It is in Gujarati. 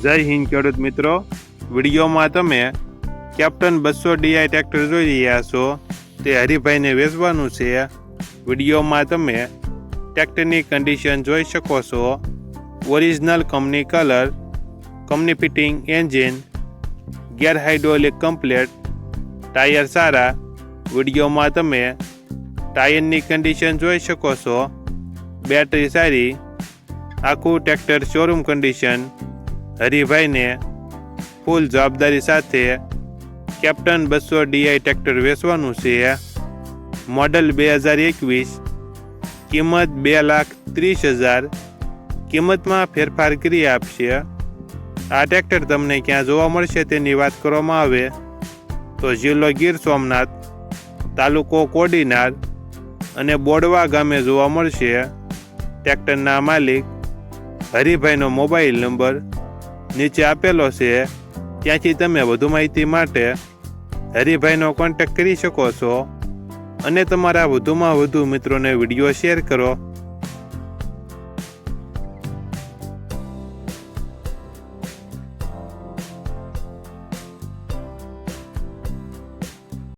જય હિન્દ ખેડૂત મિત્રો, વિડીયોમાં તમે કેપ્ટન 200 DI ટ્રેક્ટર જોઈ રહ્યા છો. તે હરિભાઈને વેચવાનું છે. વિડીયોમાં તમે ટ્રેક્ટરની કન્ડિશન જોઈ શકો છો. Original company colour, company fitting engine, gear hydraulic complete, tyre સારા. વિડીયોમાં તમે ટાયરની કન્ડિશન જોઈ શકો છો. બેટરી સારી, આખું ટ્રેક્ટર શોરૂમ કન્ડિશન. હરિભાઈને ફૂલ જવાબદારી સાથે કેપ્ટન 200 DI ટ્રેક્ટર વેચવાનું છે. મોડલ 2021, કિંમત 2,30,000. કિંમતમાં ફેરફાર કરી આપશે. આ ટ્રેક્ટર તમને ક્યાં જોવા મળશે તેની વાત કરવામાં આવે તો જિલ્લો ગીર સોમનાથ, તાલુકો કોડીનાર અને બોડવા ગામે જોવા મળશે. ટ્રેક્ટરના માલિક હરિભાઈનો મોબાઈલ નંબર નીચે આપેલો છે. ત્યાંથી તમે વધુ માહિતી માટે હરિભાઈનો કોન્ટેક્ટ કરી શકો છો અને તમારા વધુમાં વધુ મિત્રોને વિડીયો શેર કરો.